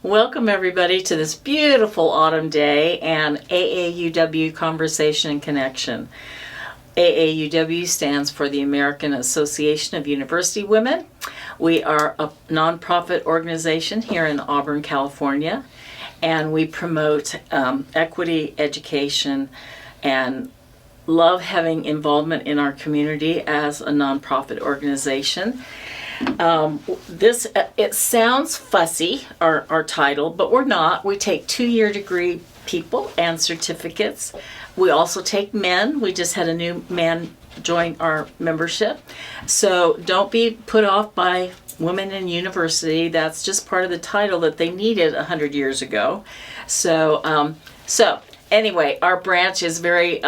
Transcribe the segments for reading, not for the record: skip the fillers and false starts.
Welcome everybody to this beautiful autumn day and AAUW Conversation and Connection. AAUW stands for the American Association of University Women. We are a nonprofit organization here in Auburn, California, and we promote equity, education, and love having involvement in our community as a nonprofit organization. It sounds fussy, our title, but we're not. We take 2-year degree people and certificates. We also take men. We just had a new man join our membership. So don't be put off by women in university. That's just part of the title that they needed 100 years ago. So anyway, our branch is very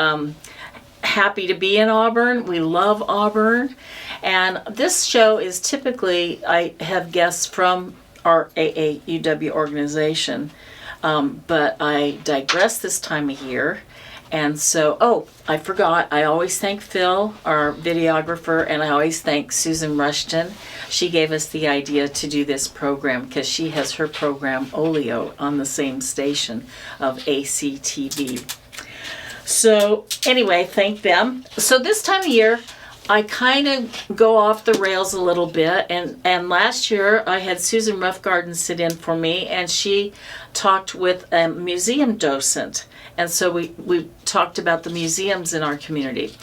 happy to be in Auburn. We love Auburn. And this show is typically, I have guests from our AAUW organization, but I digress this time of year. And so, I forgot, I always thank Phil, our videographer, and I always thank Susan Rushton. She gave us the idea to do this program because she has her program Olio on the same station of ACTV. So anyway, thank them. So this time of year, I kind of go off the rails a little bit, and last year I had Susan Roughgarden sit in for me, and she talked with a museum docent, and so we talked about the museums in our community.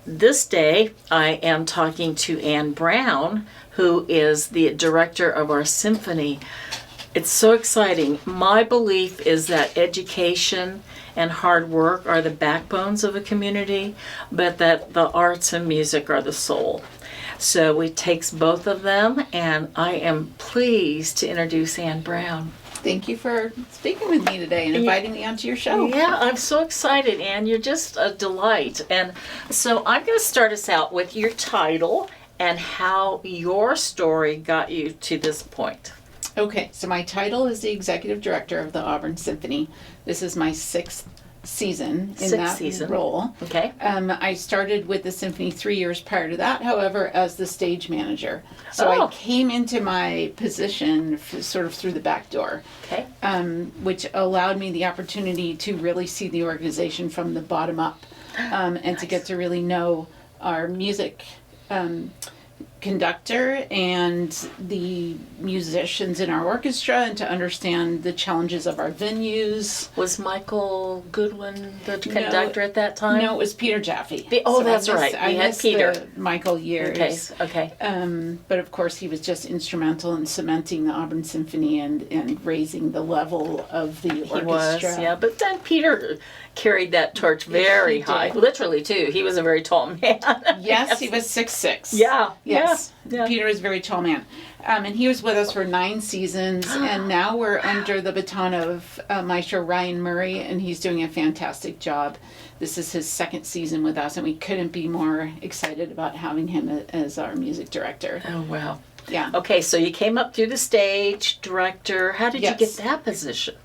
This day I am talking to Ann Brown, who is the director of our Symphony. It's so exciting. My belief is that education and hard work are the backbones of a community, but that the arts and music are the soul. So it takes both of them, and I am pleased to introduce Ann Brown. Thank you for speaking with me today and inviting me onto your show. Yeah, I'm so excited, Ann. You're just a delight. And so I'm going to start us out with your title and how your story got you to this point. Okay, so my title is the Executive Director of the Auburn Symphony. This is my 6th season in that role. Okay. I started with the Symphony 3 years prior to that, however, as the stage manager. So I came into my position sort of through the back door, okay, which allowed me the opportunity to really see the organization from the bottom up, and to get to really know our music conductor and the musicians in our orchestra, and to understand the challenges of our venues. Was Michael Goodwin the conductor at that time? No, it was Peter Jaffe. That's right. We had Peter. The Michael years. Okay. But of course, he was just instrumental in cementing the Auburn Symphony and raising the level of the orchestra. He was, yeah. But then Peter carried that torch very high. Literally, too. He was a very tall man. Yes, he was 6'6". Yeah. Yes. Yeah. Peter was a very tall man. And he was with us for 9 seasons, and now we're under the baton of Maestro Ryan Murray, and he's doing a fantastic job. This is his 2nd season with us, and we couldn't be more excited about having him as our music director. Oh, wow. Yeah. Okay, so you came up through the stage director. How did you get that position?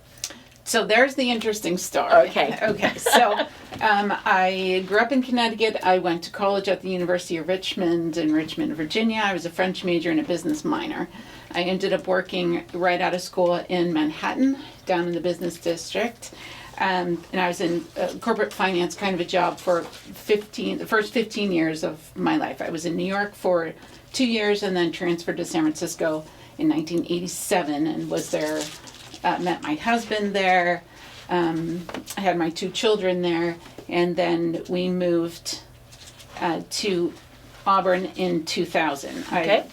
So there's the interesting story. Okay. So I grew up in Connecticut. I went to college at the University of Richmond in Richmond, Virginia. I was a French major and a business minor. I ended up working right out of school in Manhattan, down in the business district. And I was in corporate finance, kind of a job for the first 15 years of my life. I was in New York for 2 years and then transferred to San Francisco in 1987 and was there. Met my husband there. I had my 2 children there, and then we moved to Auburn in 2000. Okay.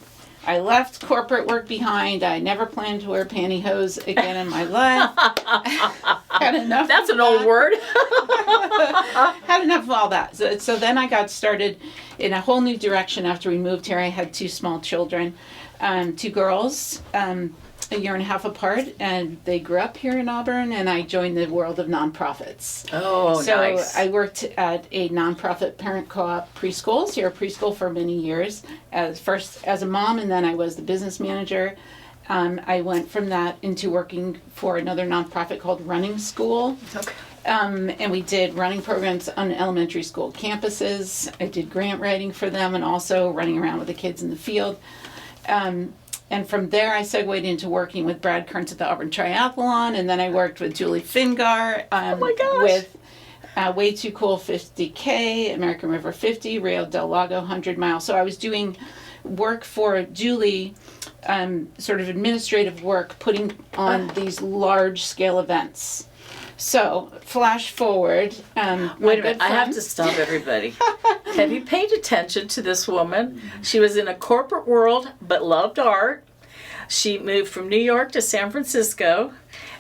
I left corporate work behind. I never planned to wear pantyhose again in my life. Had enough. That's an old word. Had enough of all that. So then I got started in a whole new direction after we moved here. I had 2 small children, 2 girls. A year and a half apart, and they grew up here in Auburn, and I joined the world of nonprofits. Oh, so nice. So I worked at a nonprofit parent co-op preschool, Sierra Preschool, for many years, first as a mom, and then I was the business manager. I went from that into working for another nonprofit called Running School. Okay. And we did running programs on elementary school campuses. I did grant writing for them and also running around with the kids in the field. And from there, I segued into working with Brad Kearns at the Auburn Triathlon, and then I worked with Julie Fingar Oh my gosh. with Way Too Cool 50K, American River 50, Rio del Lago 100 Mile. So I was doing work for Julie, sort of administrative work, putting on these large-scale events. So, flash forward. Wait a minute, I have to stop everybody. Have you paid attention to this woman? She was in a corporate world, but loved art. She moved from New York to San Francisco.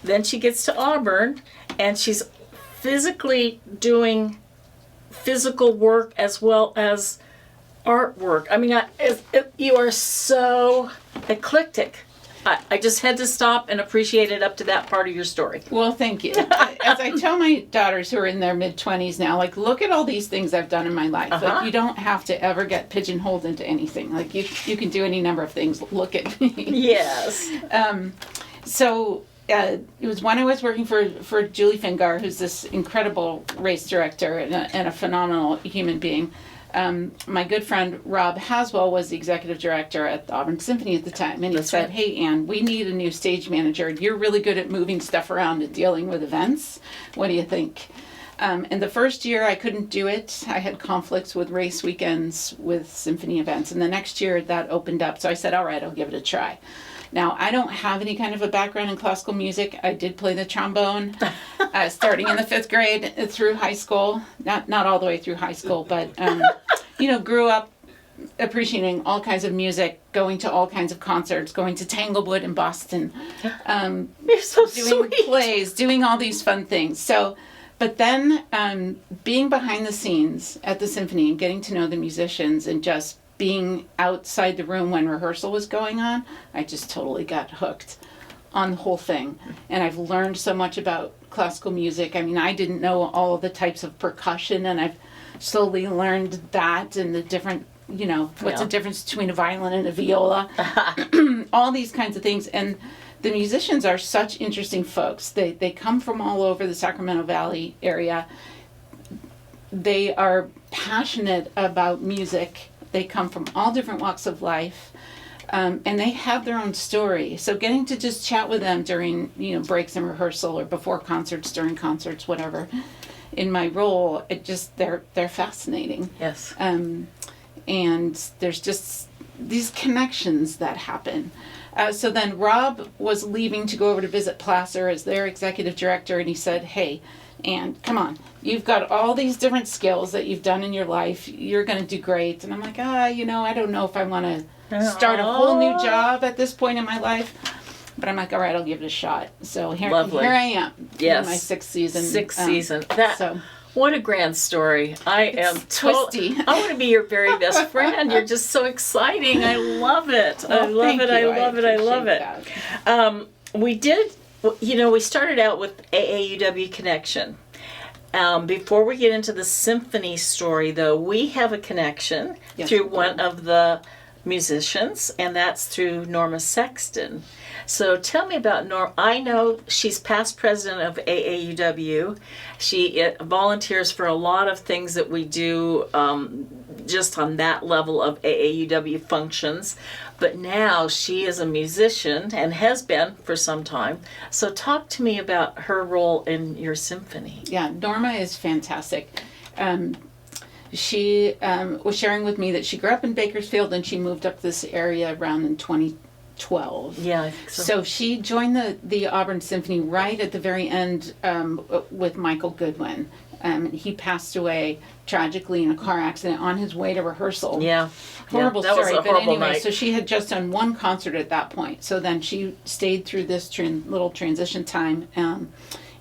Then she gets to Auburn, and she's physically doing physical work as well as artwork. I mean, you are so eclectic. I just had to stop and appreciate it up to that part of your story. Well, thank you. As I tell my daughters who are in their mid-20s now, like, look at all these things I've done in my life. Like, you don't have to ever get pigeonholed into anything. Like, you can do any number of things. Look at me. Yes. So it was when I was working for Julie Fingar, who's this incredible race director and a phenomenal human being. My good friend Rob Haswell was the executive director at the Auburn Symphony at the time, and he said, "Hey, Ann, we need a new stage manager. You're really good at moving stuff around and dealing with events. What do you think?" And the first year I couldn't do it. I had conflicts with race weekends with symphony events, and the next year that opened up. So I said, "All right, I'll give it a try." Now, I don't have any kind of a background in classical music. I did play the trombone starting in the 5th grade through high school. Not all the way through high school, but, grew up appreciating all kinds of music, going to all kinds of concerts, going to Tanglewood in Boston. You're so doing sweet. plays, doing all these fun things. So, but then being behind the scenes at the symphony and getting to know the musicians and just being outside the room when rehearsal was going on, I just totally got hooked on the whole thing. And I've learned so much about classical music. I mean, I didn't know all the types of percussion, and I've slowly learned that and the different, what's the difference between a violin and a viola, all these kinds of things. And the musicians are such interesting folks. They come from all over the Sacramento Valley area. They are passionate about music. They come from all different walks of life, and they have their own story. So getting to just chat with them during, breaks in rehearsal or before concerts, during concerts, whatever, in my role, they're fascinating. Yes. And there's just these connections that happen. So then Rob was leaving to go over to visit Placer as their executive director, and he said, "Hey, and come on, you've got all these different skills that you've done in your life. You're going to do great." And I'm like, I don't know if I want to start a whole new job at this point in my life. But I'm like, all right, I'll give it a shot. So here I am. Yes. In my 6th season. Season. What a grand story. I am twisty. I want to be your very best friend. You're just so exciting. I love it. Well, I love it. I love it. We did, we started out with AAUW Connection. Before we get into the symphony story, though, we have a connection through one of the musicians, and that's through Norma Sexton. So tell me about Norma. I know she's past president of AAUW. She volunteers for a lot of things that we do just on that level of AAUW functions. But now she is a musician and has been for some time. So talk to me about her role in your symphony. Yeah, Norma is fantastic. She was sharing with me that she grew up in Bakersfield and she moved up this area around in 2012. Yeah, I think so. So she joined the Auburn Symphony right at the very end with Michael Goodwin. He passed away tragically in a car accident on his way to rehearsal. Yeah. Horrible that story. Was a but horrible anyway, night. So she had just done one concert at that point. So then she stayed through this little transition time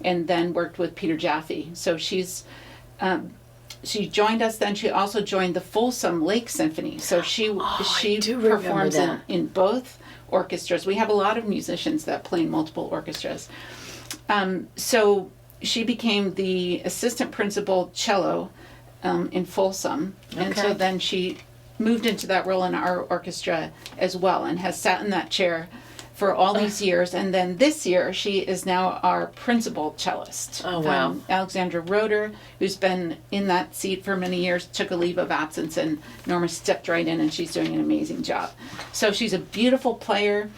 and then worked with Peter Jaffe. So she joined us then. She also joined the Folsom Lake Symphony. So she performs in both orchestras. We have a lot of musicians that play in multiple orchestras. So she became the assistant principal cello in Folsom. And so then she moved into that role in our orchestra as well and has sat in that chair for all these years. And then this year, she is now our principal cellist. Oh, wow. Alexandra Roeder, who's been in that seat for many years, took a leave of absence, and Norma stepped right in, and she's doing an amazing job. So she's a beautiful player.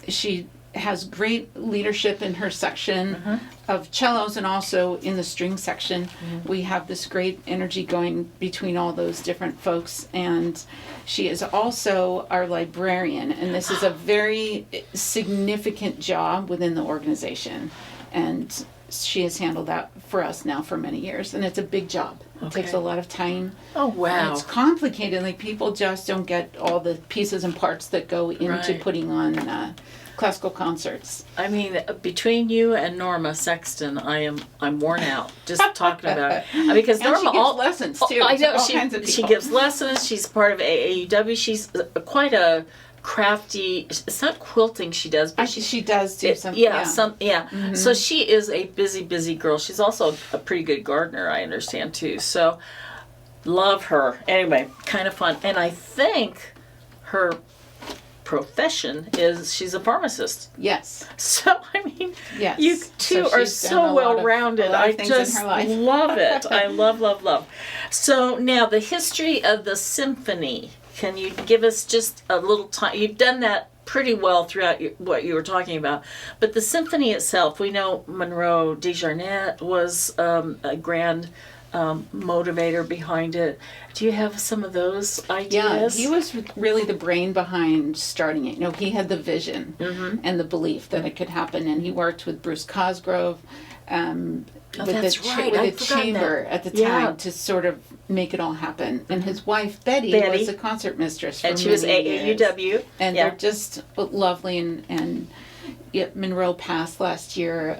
She has great leadership in her section of cellos, and also in the string section. We have this great energy going between all those different folks, and she is also our librarian, and this is a very significant job within the organization, and she has handled that for us now for many years, and it's a big job. It takes a lot of time. Oh, wow. And it's complicated. Like, people just don't get all the pieces and parts that go into putting on classical concerts. I mean, between you and Norma Sexton, I'm worn out just talking about it. Because And Norma she gives lessons, too. I know to all kinds of she people. gives lessons. She's part of AAUW. She's quite a crafty. It's not quilting she does, but She does do some. So she is a busy girl. She's also a pretty good gardener, I understand too. So love her. Anyway, kind of fun. And I think her profession is she's a pharmacist. Yes. So I mean, Yes. you two So are she's done so a well lot rounded. of I things in just her life. love it. I love. So now the history of the symphony. Can you give us just a little time? You've done that pretty well throughout what you were talking about. But the symphony itself, we know Monroe Desjardins was a grand motivator behind it. Do you have some of those ideas? Yeah, he was really the brain behind starting it. You know, he had the vision and the belief that it could happen, and he worked with Bruce Cosgrove, with the chamber at the time to sort of make it all happen. And his wife Betty was a concert mistress for and she was many AAUW. years. And they're just lovely. And yet Monroe passed last year,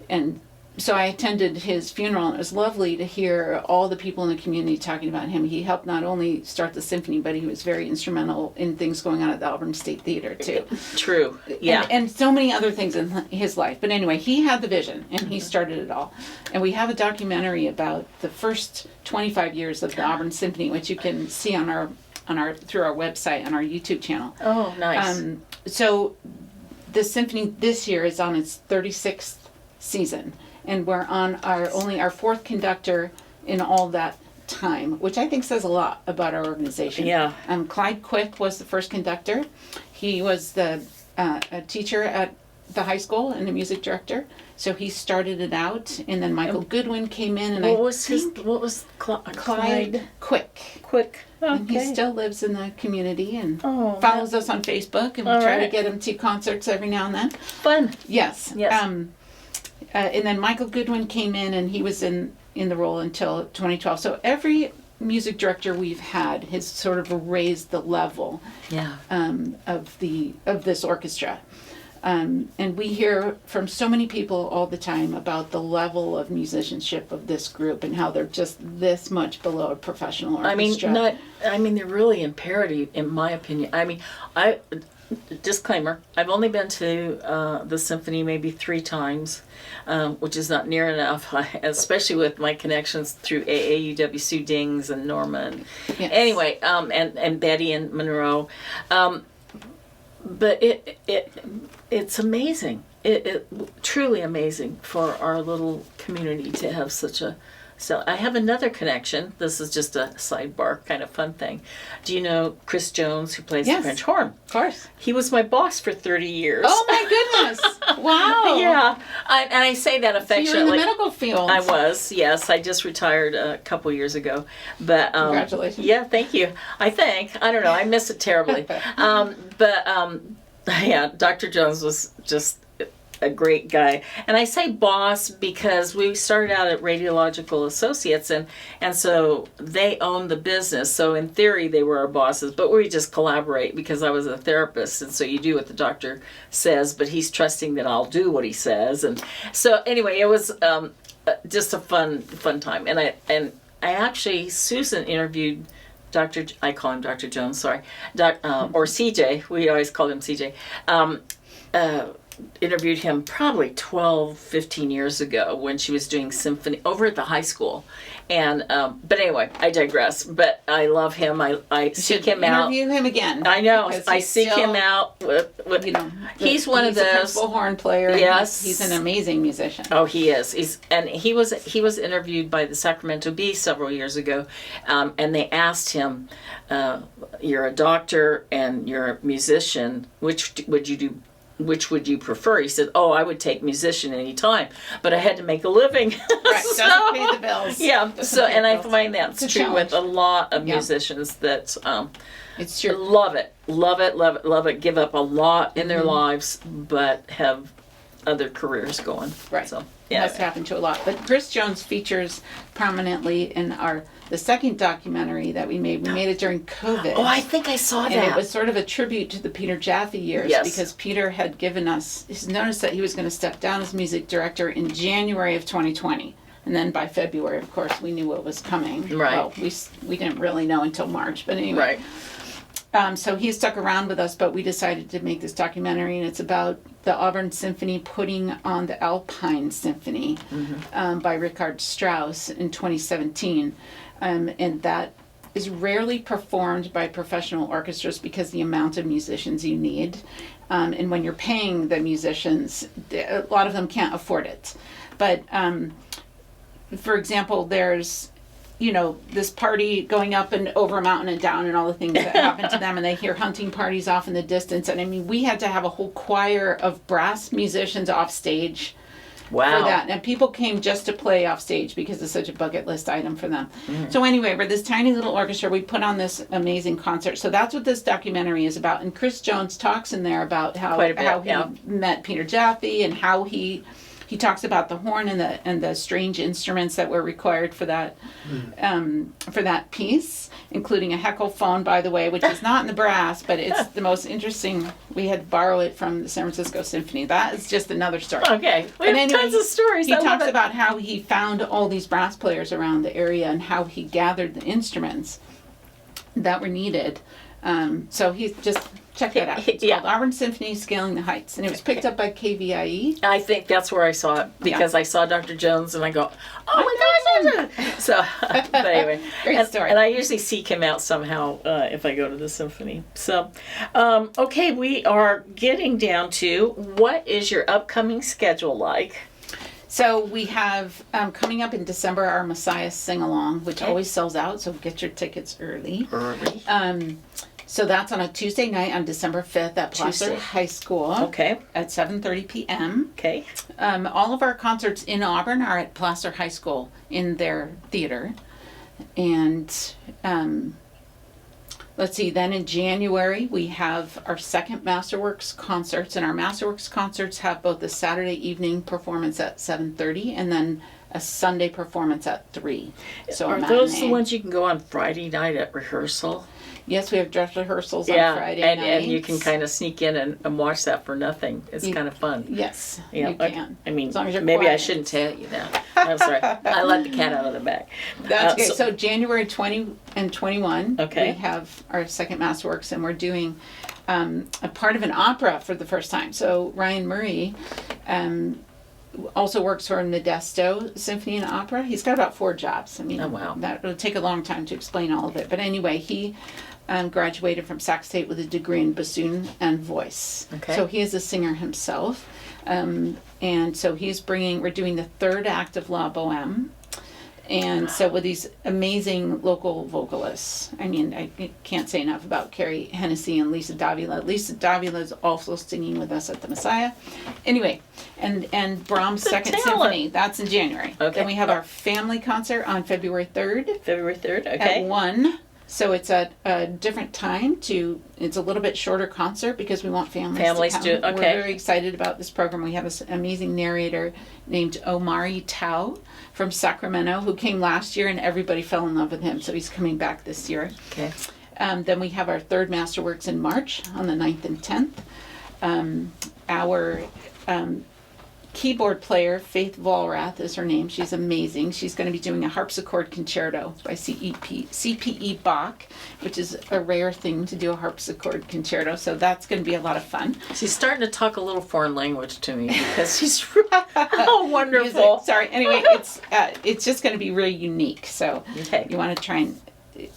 and so I attended his funeral, and it was lovely to hear all the people in the community talking about him. He helped not only start the symphony, but he was very instrumental in things going on at the Auburn State Theater too. True. Yeah. And so many other things in his life. But anyway, he had the vision, and he started it all. And we have a documentary about the first 25 years of the Auburn Symphony, which you can see on our through our website, on our YouTube channel. Oh, nice. So the symphony this year is on its 36th season, and we're on only our fourth conductor in all that time, which I think says a lot about our organization. Yeah. Clyde Quick was the first conductor. He was a teacher at the high school and a music director, so he started it out. And then Michael Goodwin came in, and what was Clyde Quick. Quick. Okay. And he still lives in the community and Oh, follows us on Facebook, and we All try to right. get him to concerts every now and then. Fun. Yes. Yes. And then Michael Goodwin came in, and he was in the role until 2012. So every music director we've had has sort of raised the level Yeah. of this orchestra. And we hear from so many people all the time about the level of musicianship of this group and how they're just this much below a professional orchestra. They're really in parity, in my opinion. Disclaimer, I've only been to the symphony maybe 3 times, which is not near enough, especially with my connections through AAUW, Sue Dings and Norma. And Yes. Anyway, and Betty and Monroe. But it's amazing. It truly amazing for our little community to have such a. So I have another connection. This is just a sidebar kind of fun thing. Do you know Chris Jones, who plays the French horn? Of course. He was my boss for 30 years. Oh my goodness! Wow. Yeah, and I say that So affectionately. you're in the medical field. I was, yes. I just retired a couple years ago, but Congratulations. Yeah, thank you. I don't know. I miss it terribly. Yeah, Dr. Jones was just a great guy. And I say boss because we started out at Radiological Associates, and so they owned the business. So in theory, they were our bosses, but we just collaborate because I was a therapist, and so you do what the doctor says, but he's trusting that I'll do what he says. And so anyway, it was just a fun time. And I actually, Susan interviewed I call him Dr. Jones, sorry, or CJ. We always called him CJ. interviewed him probably 12, 15 years ago when she was doing Symphony over at the high school. And, but anyway, I digress. But I love him. I seek him out. Interview him again. I know. because I he's seek still, him out. With, You know, he's one of a those. principal horn player. and Yes. he's an amazing musician. Oh, he is. He was interviewed by the Sacramento Bee several years ago, and they asked him, "You're a doctor and you're a musician. Which would you do? Which would you prefer?" He said, "Oh, I would take musician any time, but I had to make a living." Right, So- doesn't pay the bills. Yeah. Doesn't So, pay and the I bills. find that's It's a true with a challenge. lot of Yeah. musicians that It's true. love it, love it, love it, love it. Give up a lot in their Mm-hmm. lives, but have other careers going. Right. So, That's happened to a lot. But Chris Jones features prominently in the second documentary that we made. We made it during COVID. Oh, I think I saw and that. it was sort of a tribute to the Peter Jaffe years Yes. because Peter had given us his notice that he was going to step down as music director in January of 2020. And then by February, of course, we knew what was coming. Right. Well, we didn't really know until March, but anyway. Right. So he stuck around with us, but we decided to make this documentary, and it's about the Auburn Symphony putting on the Alpine Symphony by Richard Strauss in 2017. And that is rarely performed by professional orchestras because the amount of musicians you need. And when you're paying the musicians, a lot of them can't afford it. But for example, there's this party going up and over a mountain and down and all the things that happen to them, and they hear hunting parties off in the distance. And I mean, we had to have a whole choir of brass musicians off stage Wow. for that. And people came just to play off stage because it's such a bucket list item for them. So anyway, we're this tiny little orchestra. We put on this amazing concert. So that's what this documentary is about. And Chris Jones talks in there about how Quite a bit, he yeah. met Peter Jaffe and how he talks about the horn and the strange instruments that were required for that piece, including a Heckle phone, by the way, which is not in the brass, but it's the most interesting. We had to borrow it from the San Francisco Symphony. That is just another story. Okay. We But have anyway, tons of stories. He I love talks it. about how he found all these brass players around the area and how he gathered the instruments that were needed. So he just check that out. It's Yeah. called Auburn Symphony Scaling the Heights, and it was picked up by KVIE. I think that's where I saw it because I saw Dr. Jones and I go, oh my gosh. So, but anyway. Great story. And I usually seek him out somehow if I go to the symphony. So, okay, we are getting down to what is your upcoming schedule like? So we have coming up in December our Messiah Sing Along, which always sells out. So get your tickets early. So that's on a Tuesday night on December 5th at Placer Tuesday. High School. Okay. At 7:30 p.m. Okay. All of our concerts in Auburn are at Placer High School in their theater. And let's see, then in January we have our second Masterworks concerts, and our Masterworks concerts have both a Saturday evening performance at 7:30 and then a Sunday performance at 3. So Are a those the matinee. ones you can go on Friday night at rehearsal? Yes, we have dress rehearsals on Yeah, Friday and, nights. and you can kind of sneak in and watch that for nothing. It's kind of fun. Yes, Yeah, you can. I mean, As long as you're maybe I quiet. shouldn't tell you that. I'm sorry. I let the cat out of the bag. That's okay. so- So January 20 and 21, Okay. we have our second Masterworks, and we're doing a part of an opera for the first time. So Ryan Murray also works for Modesto Symphony and Opera. He's got about 4 jobs. I mean, Oh, wow. that would take a long time to explain all of it. But anyway, he graduated from Sac State with a degree in bassoon and voice. Okay. So he is a singer himself. And so we're doing the third act of La Boheme. And so with these amazing local vocalists, I mean, I can't say enough about Carrie Hennessy and Lisa Davila. Lisa Davila is also singing with us at the Messiah. Anyway, and Brahms' The Second talent. Symphony, that's in January. Okay. Then we have our family concert on February 3rd February 3rd, at okay. 1. So it's at a different time it's a little bit shorter concert because we want families to come. to- okay. We're very excited about this program. We have this amazing narrator named Omari Tao from Sacramento who came last year and everybody fell in love with him. So he's coming back this year. Okay. Then we have our third Masterworks in March on the 9th and 10th. Our keyboard player, Faith Vollrath is her name. She's amazing. She's going to be doing a harpsichord concerto by CPE Bach, which is a rare thing to do a harpsichord concerto. So that's going to be a lot of fun. She's starting to talk a little foreign language to me because she's oh, wonderful. Sorry. Anyway, it's just going to be really unique. So you want to try and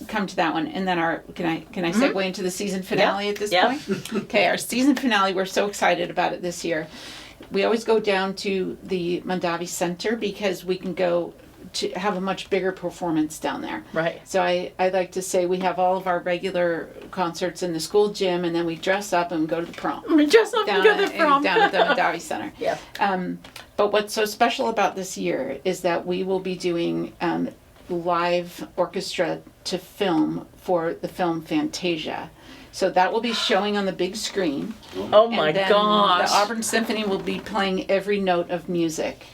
come to that one. And then can I segue into the season finale at this point? Okay, our season finale, we're so excited about it this year. We always go down to the Mondavi Center because we can go to have a much bigger performance down there. Right. So I like to say we have all of our regular concerts in the school gym, and then we dress up and go to the prom. We dress up and go to the prom. Down at the Mondavi Center. Yeah. But what's so special about this year is that we will be doing live orchestra to film for the film Fantasia. So that will be showing on the big screen. Oh my and then gosh. The Auburn Symphony will be playing every note of music.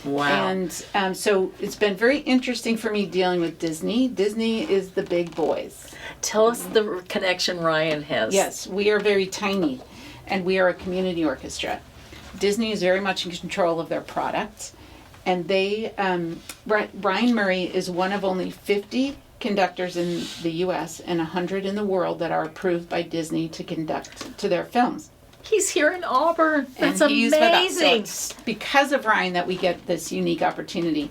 Wow. And so it's been very interesting for me dealing with Disney. Disney is the big boys. Tell us the connection Ryan has. Yes, we are very tiny, and we are a community orchestra. Disney is very much in control of their product. And they, Brian Murray is one of only 50 conductors in the U.S. and 100 in the world that are approved by Disney to conduct to their films. He's here in Auburn. That's And he's with us. So amazing. it's because of Ryan that we get this unique opportunity.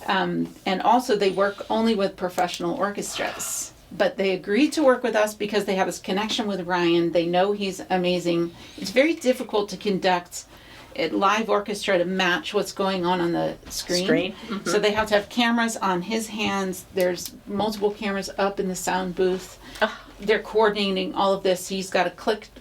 And also they work only with professional orchestras. But they agreed to work with us because they have this connection with Ryan. They know he's amazing. It's very difficult to conduct a live orchestra to match what's going on the screen. Mm-hmm. So they have to have cameras on his hands. There's multiple cameras up in the sound booth. They're coordinating all of this. He's got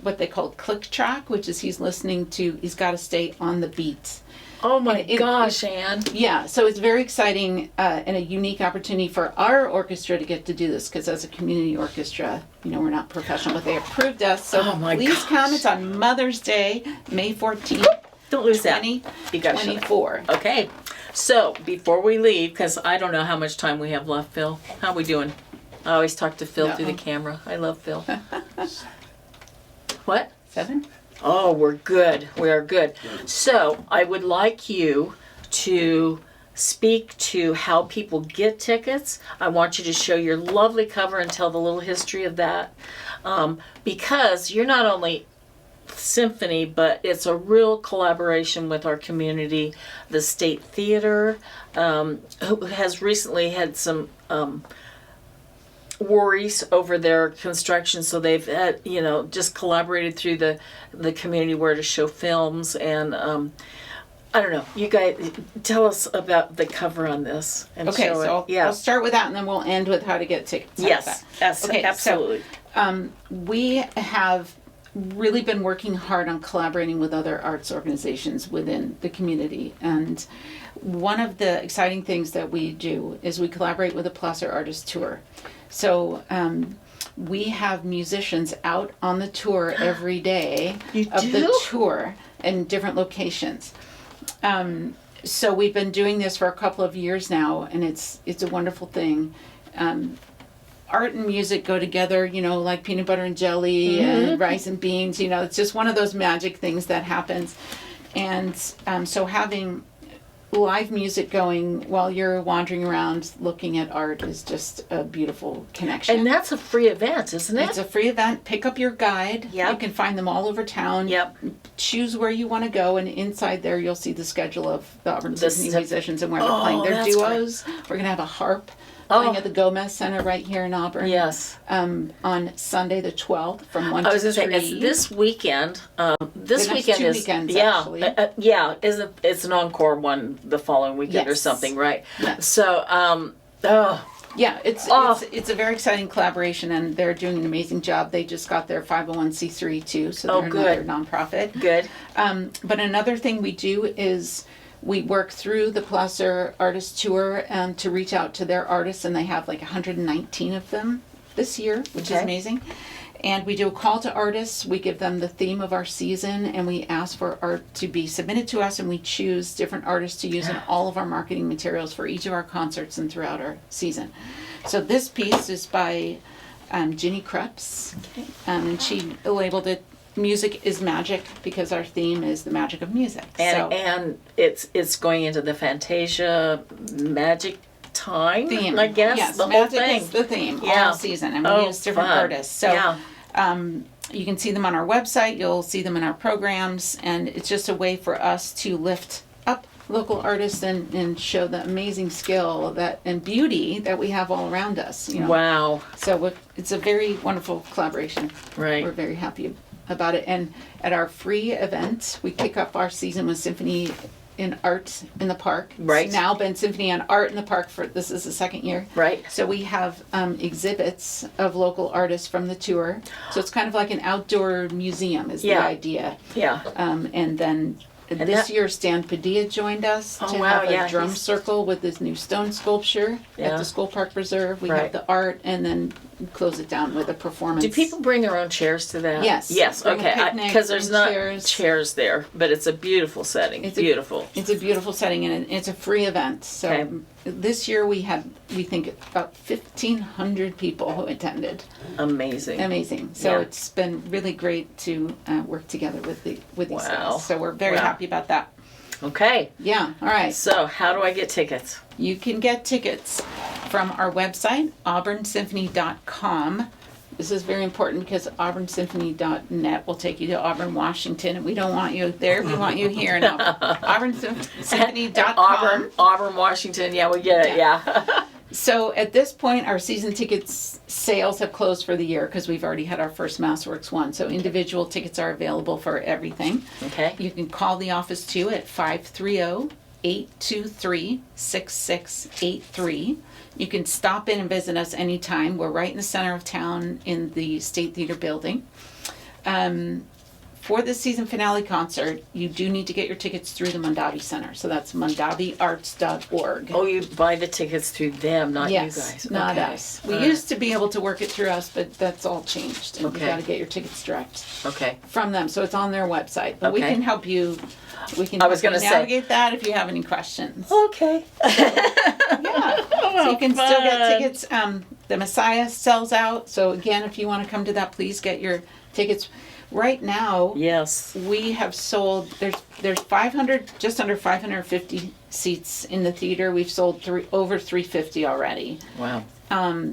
what they call click track, which is he's listening to, he's got to stay on the beat. Oh my gosh, Anne. Yeah, so it's very exciting and a unique opportunity for our orchestra to get to do this, because as a community orchestra, we're not professional, but they approved us. So please come. It's on Mother's Day, May 14th. Don't lose that. You got 2024. Okay. So before we leave, because I don't know how much time we have left, Phil. How we doing? I always talk to Phil through the camera. I love Phil. What? 7? Oh, we're good. We are good. So I would like you to speak to how people get tickets. I want you to show your lovely cover and tell the little history of that. Because you're not only Symphony, but it's a real collaboration with our community. The State Theater, who has recently had some worries over their construction, so they've had, just collaborated through the community where to show films. And I don't know, you guys tell us about the cover on this and Okay, show so it. I'll start with that, and then we'll end with how to get tickets. Yes, Okay, absolutely. So, we have really been working hard on collaborating with other arts organizations within the community. And one of the exciting things that we do is we collaborate with the Placer Artist Tour. So we have musicians out on the tour every day the tour in different locations. So we've been doing this for a couple of years now, and it's a wonderful thing. Art and music go together, like peanut butter and jelly and rice and beans. It's just one of those magic things that happens. And so having live music going while you're wandering around looking at art is just a beautiful connection. And that's a free event, isn't it? It's a free event. Pick up your guide. Yep. You can find them all over town. Yep. Choose where you want to go, and inside there you'll see the schedule of the Auburn Symphony musicians and where they're playing their that's duos. We're going to have a harp playing at the Gomez Center right here in Auburn. Yes. On Sunday the 12th from 1 I was to going 3. to say, it's this weekend. This The next weekend 2 is weekends, yeah, actually. it's an encore one the following weekend or Yes. something, right? Yes. So, Yeah, it's a very exciting collaboration, and they're doing an amazing job. They just got their 501c3 too, so they're good. another nonprofit. Good. But another thing we do is we work through the Placer Artist Tour to reach out to their artists, and they have like 119 of them this year, which is Okay. amazing. And we do a call to artists. We give them the theme of our season, and we ask for art to be submitted to us, and we choose different artists to use in all of our marketing materials for each of our concerts and throughout our season. So this piece is by Ginny Krebs, and she labeled it music is magic because our theme is the magic of music. And it's going into the Fantasia magic time, Theme. I guess. Yes, the whole magic thing. is the theme Yeah. all season, and we use different fun. artists. So Yeah. you can see them on our website. You'll see them in our programs, and it's just a way for us to lift up local artists and show the amazing skill and beauty that we have all around us. Wow. So it's a very wonderful collaboration. Right. We're very happy about it. And at our free event, we kick up our season with Symphony in Art in the Park. Right. It's now been Symphony and Art in the Park this is the second year. Right. So we have exhibits of local artists from the tour. So it's kind of like an outdoor museum is the idea. Yeah. And then this year Stan Padilla joined us to have a drum circle with this new stone sculpture at the School Park Reserve. We have the art, and then close it down with a performance. Do people bring their own chairs to that? Yes. Yes. Bring a Okay. picnic, Because there's bring not chairs there, but it's a beautiful setting. It's beautiful. It's a beautiful setting, and it's a free event. So this year we think about 1,500 people who attended. Amazing. So it's been really great to work together with these guys. So we're very happy about that. Okay. Yeah. All right. So how do I get tickets? You can get tickets from our website, auburnsymphony.com. This is very important because auburnsymphony.net will take you to Auburn, Washington, and we don't want you there. We want you here in Auburn. auburnsymphony.com. Auburn, Washington. Yeah, we get it. Yeah. So at this point, our season tickets sales have closed for the year because we've already had our first MassWorks one. So individual tickets are available for everything. Okay. You can call the office too at 530-823-6683. You can stop in and visit us anytime. We're right in the center of town in the State Theater building. For the season finale concert, you do need to get your tickets through the Mondavi Center. So that's mondaviarts.org. Oh, you buy the tickets through them, not Yes, you guys. not Okay. us. We used to be able to work it through us, but that's all changed. And Okay. you got to get your tickets direct Okay. from them. So it's on their website. But we Okay. can help you. We can I was help you gonna say. navigate that if you have any questions. Okay. Yeah. So you can still get tickets. The Messiah sells out. So again, if you want to come to that, please get your tickets. Right now, Yes. we have sold. There's 500, just under 550 seats in the theater. We've sold over 350 already. Wow.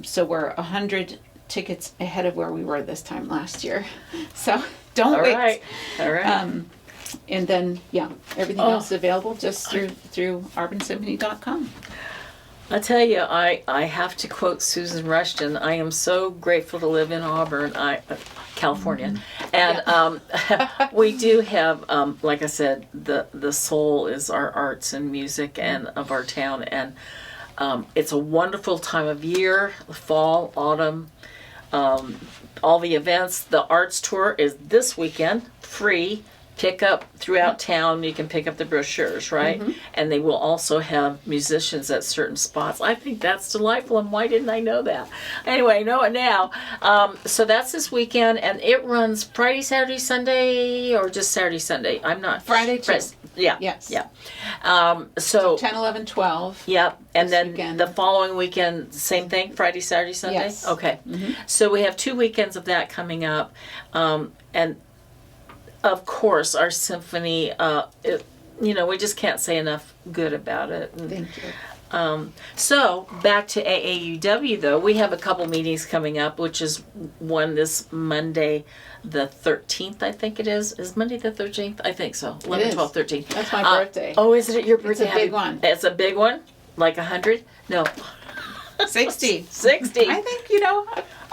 So we're 100 tickets ahead of where we were this time last year. So don't All wait. right. All right. And then everything else is available just through auburnsymphony.com. I tell you, I have to quote Susan Rushton. I am so grateful to live in Auburn, California, and we do have, like I said, the soul is our arts and music and of our town, and it's a wonderful time of year, fall, autumn, all the events. The arts tour is this weekend, free. Pick up throughout town. You can pick up the brochures, right? And they will also have musicians at certain spots. I think that's delightful, and why didn't I know that? Anyway, I know it now. So that's this weekend, and it runs Friday, Saturday, Sunday, or just Saturday, Sunday. I'm not. Friday too. Yeah. Yes. Yeah. So 10, 11, 12. Yep, and This then weekend. the following weekend, same thing, Friday, Saturday, Sunday? Yes. Okay. So we have 2 weekends of that coming up. And of course, our symphony, we just can't say enough good about it. And, Thank you. so back to AAUW though, we have a couple meetings coming up, which is one this Monday, the 13th, I think it is. Is Monday the 13th? I think so. 11, is. 12, 13. That's my birthday. Oh, is it your birthday? It's a big one. It's a big one? Like 100? No. 60. 60. I think,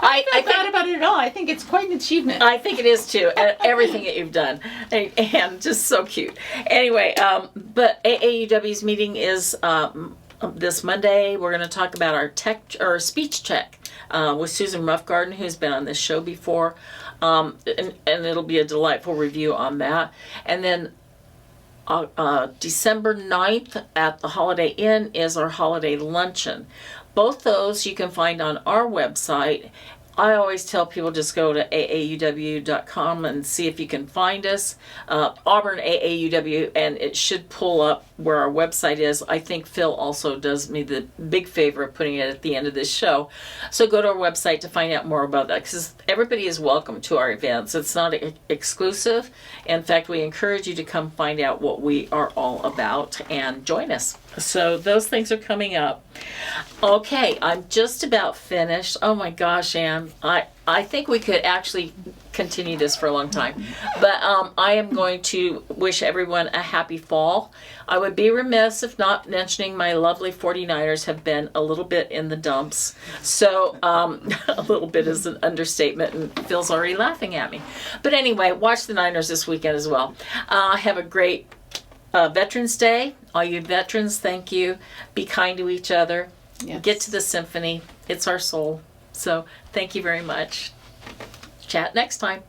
I I think- thought about it at all. I think it's quite an achievement. I think it is too, and everything that you've done, and just so cute. Anyway, but AAUW's meeting is this Monday. We're going to talk about our speech check with Susan Ruffgarden, who's been on this show before, and it'll be a delightful review on that. And then December 9th at the Holiday Inn is our holiday luncheon. Both those you can find on our website, I always tell people just go to aauw.com and see if you can find us. Auburn AAUW, and it should pull up where our website is. I think Phil also does me the big favor of putting it at the end of this show. So go to our website to find out more about that, because everybody is welcome to our events. It's not exclusive. In fact, we encourage you to come find out what we are all about and join us. So those things are coming up. Okay, I'm just about finished. Oh my gosh, Anne. I think we could actually continue this for a long time. But I am going to wish everyone a happy fall. I would be remiss if not mentioning my lovely 49ers have been a little bit in the dumps. So a little bit is an understatement, and Phil's already laughing at me. But anyway, watch the Niners this weekend as well. Have a great Veterans Day. All you veterans, thank you. Be kind to each other. Yes. Get to the Symphony. It's our soul. So thank you very much. Chat next time.